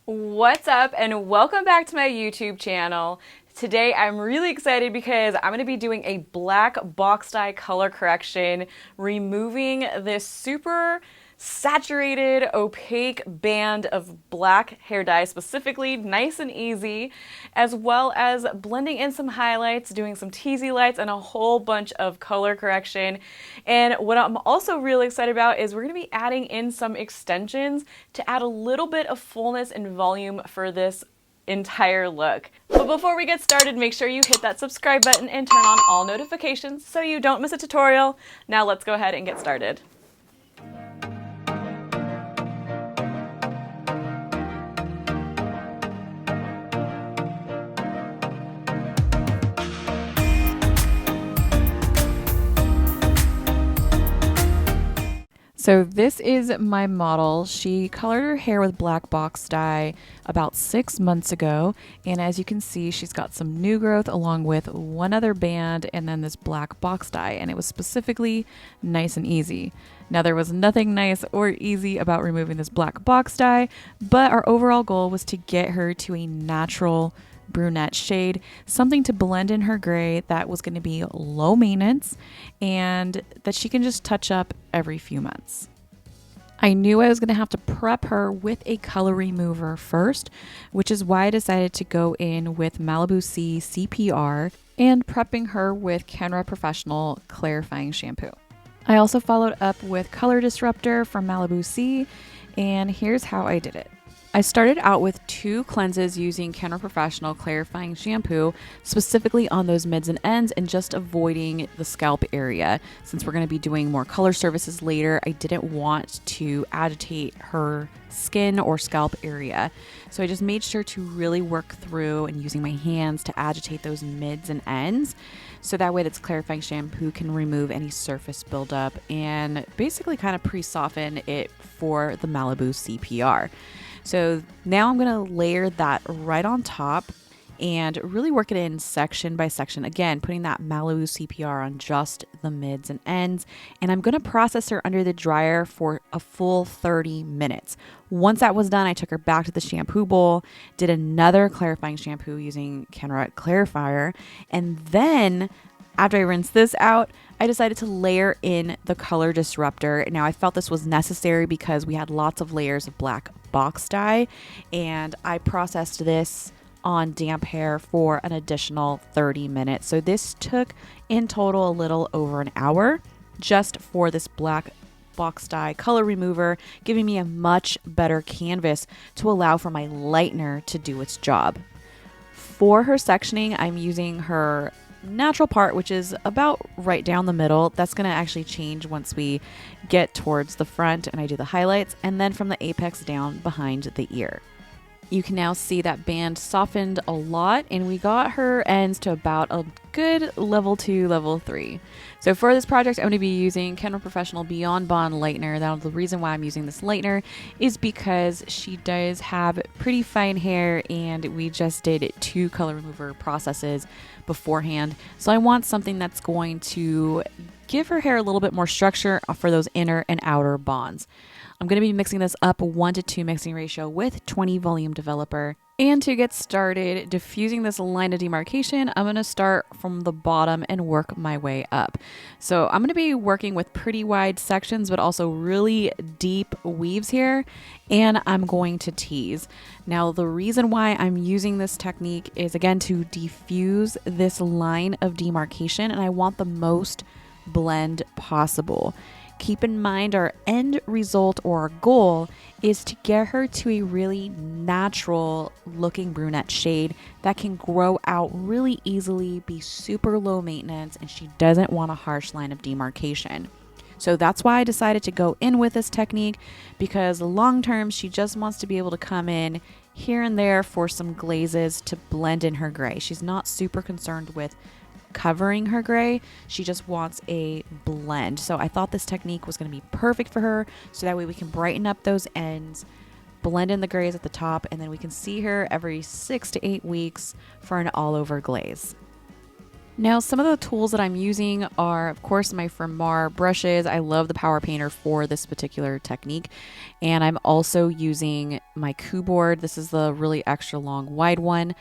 What's up and welcome back to my YouTube channel. Today I'm really excited because I'm going to be doing a black box dye color correction, removing this super saturated opaque band of black hair dye, specifically nice and easy, as well as blending in some highlights, doing some teasy lights, and a whole bunch of color correction. And what I'm also really excited about is we're going to be adding in some extensions to add a little bit of fullness and volume for this entire look. But before we get started, make sure you hit that subscribe button and turn on all notifications so you don't miss a tutorial. Now let's go ahead and get started. So this is my model. She colored her hair with black box dye about 6 months ago. And as you can see, she's got some new growth along with one other band and then this black box dye. And it was specifically nice and easy. Now there was nothing nice or easy about removing this black box dye, but our overall goal was to get her to a natural brunette shade, something to blend in her gray that was going to be low maintenance and that she can just touch up every few months. I knew I was going to have to prep her with a color remover first, which is why I decided to go in with Malibu C CPR and prepping her with C Professional clarifying shampoo. I also followed up with color disruptor from Malibu C, and here's how I did it. I started out with 2 cleanses using C Professional clarifying shampoo, specifically on those mids and ends and just avoiding the scalp area. Since we're going to be doing more color services later, I didn't want to agitate her skin or scalp area. So I just made sure to really work through and using my hands to agitate those mids and ends. So that way this clarifying shampoo can remove any surface buildup and basically kind of pre-soften it for the Malibu CPR. So now I'm going to layer that right on top and really work it in section by section. Again, putting that Malibu CPR on just the mids and ends. And I'm going to process her under the dryer for a full 30 minutes. Once that was done, I took her back to the shampoo bowl, did another clarifying shampoo using Kenra Clarifier. And then after I rinsed this out, I decided to layer in the color disruptor. Now I felt this was necessary because we had lots of layers of black box dye, and I processed this on damp hair for an additional 30 minutes. So this took in total a little over an hour just for this black box dye color remover, giving me a much better canvas to allow for my lightener to do its job. For her sectioning, I'm using her natural part, which is about right down the middle. That's going to actually change once we get towards the front and I do the highlights, and then from the apex down behind the ear. You can now see that band softened a lot, and we got her ends to about a good level 2, level 3. So for this project, I'm going to be using C Professional Beyond Bond Lightener. Now the reason why I'm using this lightener is because she does have pretty fine hair, and we just did 2 color remover processes beforehand. So I want something that's going to give her hair a little bit more structure for those inner and outer bonds. I'm going to be mixing this up 1:2 mixing ratio with 20 volume developer. And to get started diffusing this line of demarcation, I'm going to start from the bottom and work my way up. So I'm going to be working with pretty wide sections, but also really deep weaves here. And I'm going to tease. Now, the reason why I'm using this technique is, again, to diffuse this line of demarcation, and I want the most blend possible. Keep in mind our end result or our goal is to get her to a really natural looking brunette shade that can grow out really easily, be super low maintenance, and she doesn't want a harsh line of demarcation. So that's why I decided to go in with this technique, because long term she just wants to be able to come in here and there for some glazes to blend in her gray. She's not super concerned with covering her gray. She just wants a blend. So I thought this technique was going to be perfect for her, so that way we can brighten up those ends, blend in the grays at the top, and then we can see her every 6 to 8 weeks for an all over glaze. Now, some of the tools that I'm using are, of course, my Firmar brushes. I love the Power Painter for this particular technique. And I'm also using my Coup board. This is the really extra long wide one.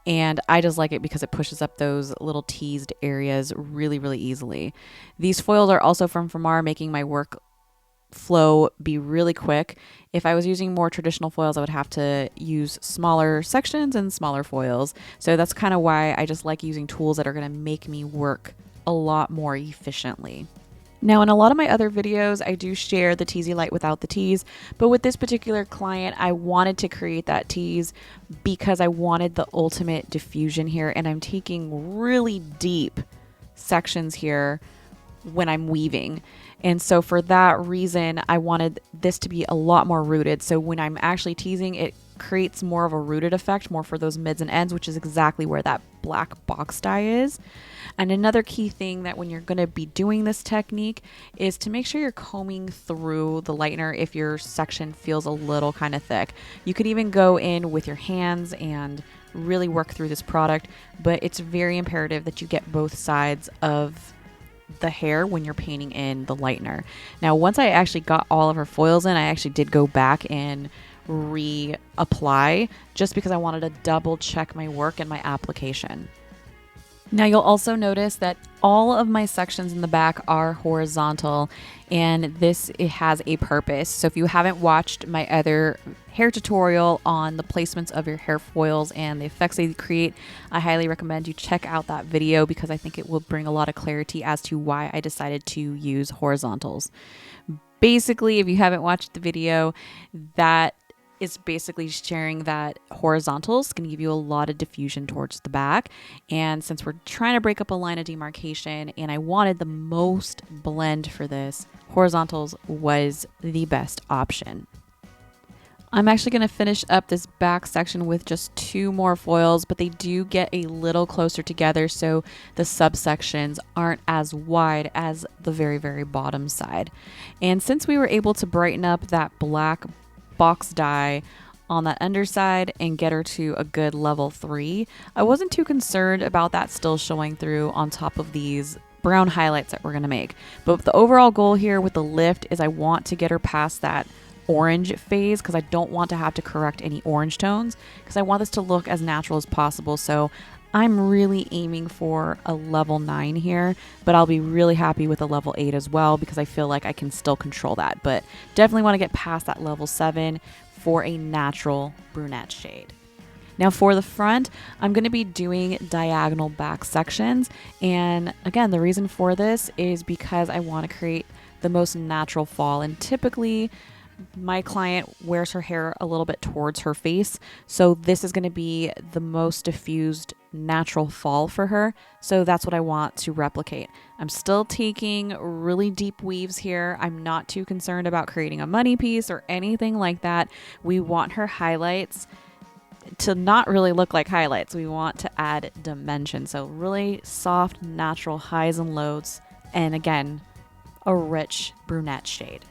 And I just like it because it pushes up those little teased areas really, really easily. These foils are also from Firmar, making my work flow be really quick. If I was using more traditional foils, I would have to use smaller sections and smaller foils. So that's kind of why I just like using tools that are going to make me work a lot more efficiently. Now, in a lot of my other videos, I do share the teasy light without the tease, but with this particular client, I wanted to create that tease because I wanted the ultimate diffusion here, and I'm taking really deep sections here when I'm weaving. And so for that reason, I wanted this to be a lot more rooted. So when I'm actually teasing, it creates more of a rooted effect, more for those mids and ends, which is exactly where that black box dye is. And another key thing that when you're going to be doing this technique is to make sure you're combing through the lightener if your section feels a little kind of thick. You could even go in with your hands and really work through this product, but it's very imperative that you get both sides of the hair when you're painting in the lightener. Now, once I actually got all of her foils in, I actually did go back and reapply just because I wanted to double check my work and my application. Now, you'll also notice that all of my sections in the back are horizontal, and it has a purpose. So if you haven't watched my other hair tutorial on the placements of your hair foils and the effects they create, I highly recommend you check out that video because I think it will bring a lot of clarity as to why I decided to use horizontals. Basically, if you haven't watched the video, that is basically sharing that horizontals can give you a lot of diffusion towards the back. And since we're trying to break up a line of demarcation and I wanted the most blend for this, horizontals was the best option. I'm actually going to finish up this back section with just 2 more foils, but they do get a little closer together so the subsections aren't as wide as the very, very bottom side. And since we were able to brighten up that black box dye on that underside and get her to a good level 3, I wasn't too concerned about that still showing through on top of these brown highlights that we're going to make. But the overall goal here with the lift is I want to get her past that orange phase because I don't want to have to correct any orange tones because I want this to look as natural as possible. So I'm really aiming for a level 9 here, but I'll be really happy with a level 8 as well because I feel like I can still control that. But definitely want to get past that level 7 for a natural brunette shade. Now for the front, I'm going to be doing diagonal back sections. And again, the reason for this is because I want to create the most natural fall. And typically my client wears her hair a little bit towards her face. So this is going to be the most diffused natural fall for her. So that's what I want to replicate. I'm still taking really deep weaves here. I'm not too concerned about creating a money piece or anything like that. We want her highlights to not really look like highlights. We want to add dimension. So really soft, natural highs and lows. And again, a rich brunette shade.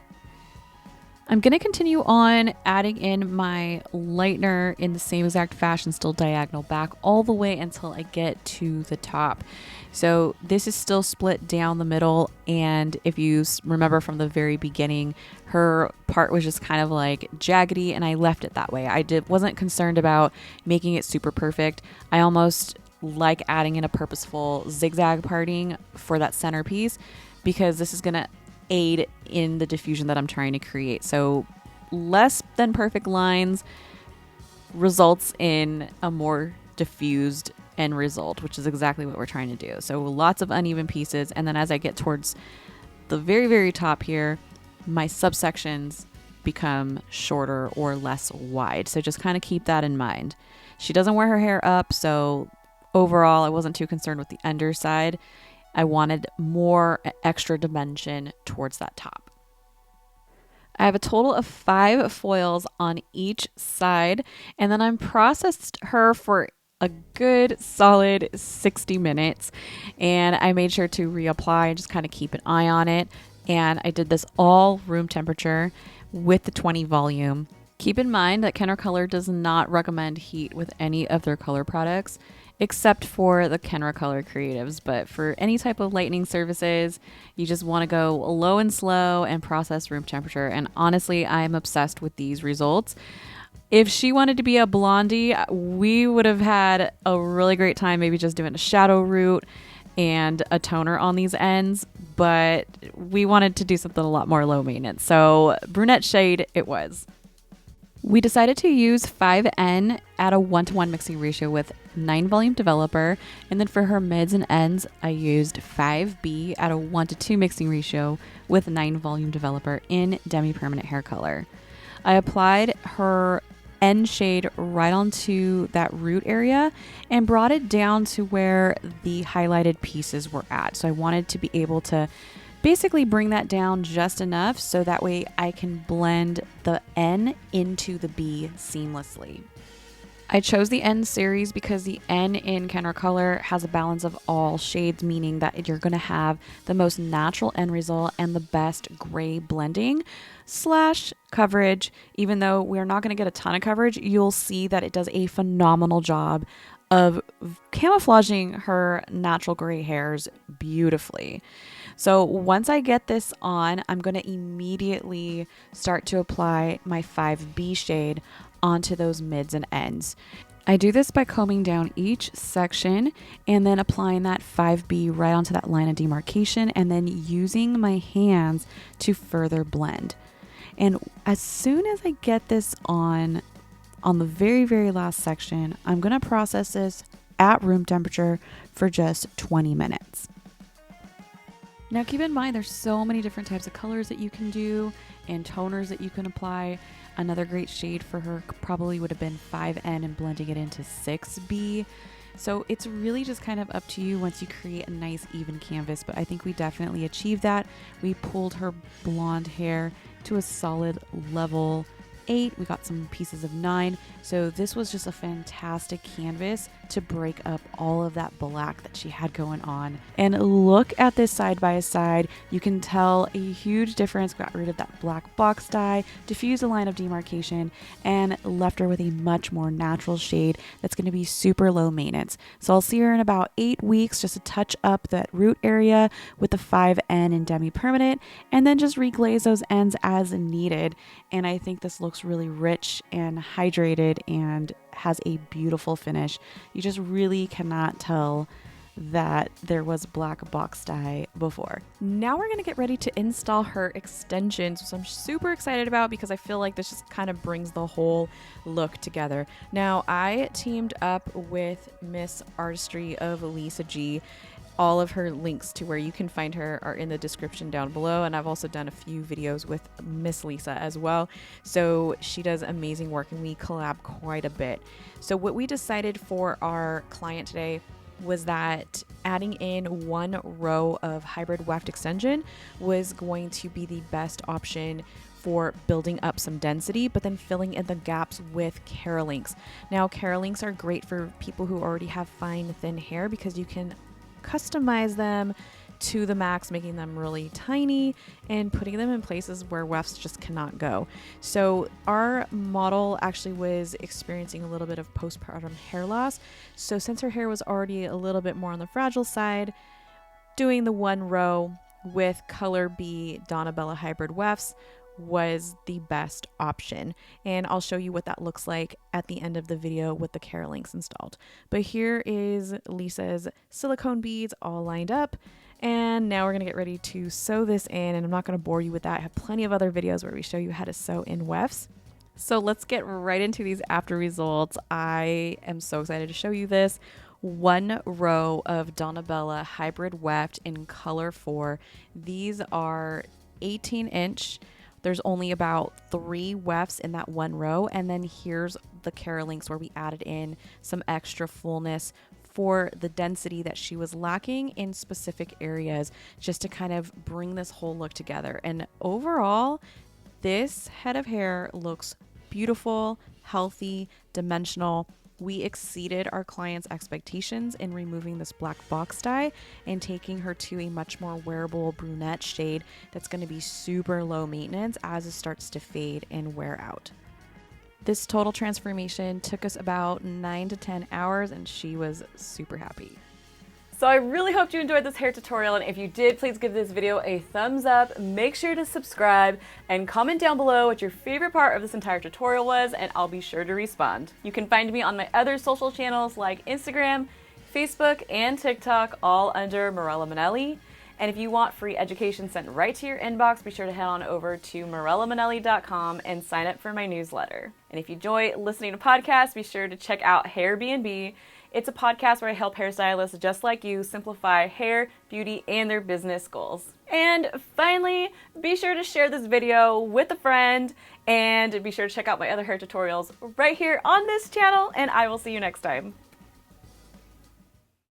I'm going to continue on adding in my lightener in the same exact fashion, still diagonal back all the way until I get to the top. So this is still split down the middle, and if you remember from the very beginning, her part was just kind of like jaggedy, and I left it that way. Wasn't concerned about making it super perfect. I almost like adding in a purposeful zigzag parting for that centerpiece because this is going to aid in the diffusion that I'm trying to create. So less than perfect lines results in a more diffused end result, which is exactly what we're trying to do. So lots of uneven pieces. And then as I get towards the very, very top here, my subsections become shorter or less wide. So just kind of keep that in mind. She doesn't wear her hair up. So overall, I wasn't too concerned with the underside. I wanted more extra dimension towards that top. I have a total of 5 foils on each side, and then I'm processed her for a good solid 60 minutes, and I made sure to reapply and just kind of keep an eye on it. And I did this all room temperature with the 20 volume. Keep in mind that Kenra Color does not recommend heat with any of their color products, except for the Kenra Color Creatives. But for any type of lightening services, you just want to go low and slow and process room temperature. And honestly, I am obsessed with these results. If she wanted to be a blondie, we would have had a really great time maybe just doing a shadow root and a toner on these ends, but we wanted to do something a lot more low maintenance. So brunette shade it was. We decided to use 5N at a 1:1 mixing ratio with 9 volume developer. And then for her mids and ends, I used 5B at a 1:2 mixing ratio with 9 volume developer in Demi Permanent Hair Color. I applied her end shade right onto that root area and brought it down to where the highlighted pieces were at. So I wanted to be able to basically bring that down just enough so that way I can blend the N into the B seamlessly. I chose the N series because the N in Kenra Color has a balance of all shades, meaning that you're going to have the most natural end result and the best gray blending / coverage. Even though we're not going to get a ton of coverage, you'll see that it does a phenomenal job of camouflaging her natural gray hairs beautifully. So once I get this on, I'm going to immediately start to apply my 5B shade onto those mids and ends. I do this by combing down each section and then applying that 5B right onto that line of demarcation and then using my hands to further blend. And as soon as I get this on the very, very last section, I'm going to process this at room temperature for just 20 minutes. Now keep in mind there's so many different types of colors that you can do and toners that you can apply. Another great shade for her probably would have been 5N and blending it into 6B. So it's really just kind of up to you once you create a nice even canvas, but I think we definitely achieved that. We pulled her blonde hair to a solid level 8. We got some pieces of 9. So this was just a fantastic canvas to break up all of that black that she had going on. And look at this side by side. You can tell a huge difference. Got rid of that black box dye, diffused the line of demarcation, and left her with a much more natural shade that's going to be super low maintenance. So I'll see her in about 8 weeks just to touch up that root area with the 5N and Demi Permanent, and then just reglaze those ends as needed. And I think this looks really rich and hydrated and has a beautiful finish. You just really cannot tell that there was black box dye before. Now we're going to get ready to install her extensions, which I'm super excited about because I feel like this just kind of brings the whole look together. Now I teamed up with Miss Artistry of Lisa G. All of her links to where you can find her are in the description down below, and I've also done a few videos with Miss Lisa as well. So she does amazing work and we collab quite a bit. So what we decided for our client today was that adding in 1 row of hybrid weft extension was going to be the best option for building up some density, but then filling in the gaps with Cara links. Now Cara links are great for people who already have fine thin hair because you can customize them to the max, making them really tiny and putting them in places where wefts just cannot go. So our model actually was experiencing a little bit of postpartum hair loss. So since her hair was already a little bit more on the fragile side, doing the 1 row with Color B Donna Bella hybrid wefts was the best option, and I'll show you what that looks like at the end of the video with the Cara links installed. But here is Lisa's silicone beads all lined up, and now we're gonna get ready to sew this in, and I'm not gonna bore you with that. I have plenty of other videos where we show you how to sew in wefts. So let's get right into these after results. I am so excited to show you this. 1 row of Donna Bella hybrid weft in color 4. These are 18-inch. There's only about 3 wefts in that 1 row. And then here's the Cara links where we added in some extra fullness for the density that she was lacking in specific areas, just to kind of bring this whole look together. And overall, this head of hair looks beautiful, healthy, dimensional. We exceeded our client's expectations in removing this black box dye and taking her to a much more wearable brunette shade that's going to be super low maintenance as it starts to fade and wear out. This total transformation took us about 9 to 10 hours, and she was super happy. So I really hope you enjoyed this hair tutorial, and if you did, please give this video a thumbs up, make sure to subscribe, and comment down below what your favorite part of this entire tutorial was, and I'll be sure to respond. You can find me on my other social channels like Instagram, Facebook, and TikTok, all under Morella Manelli. And if you want free education sent right to your inbox, be sure to head on over to morellamanelli.com and sign up for my newsletter. And if you enjoy listening to podcasts, be sure to check out Hair B&B. It's a podcast where I help hairstylists just like you simplify hair, beauty, and their business goals. And finally, be sure to share this video with a friend, and be sure to check out my other hair tutorials right here on this channel, and I will see you next time.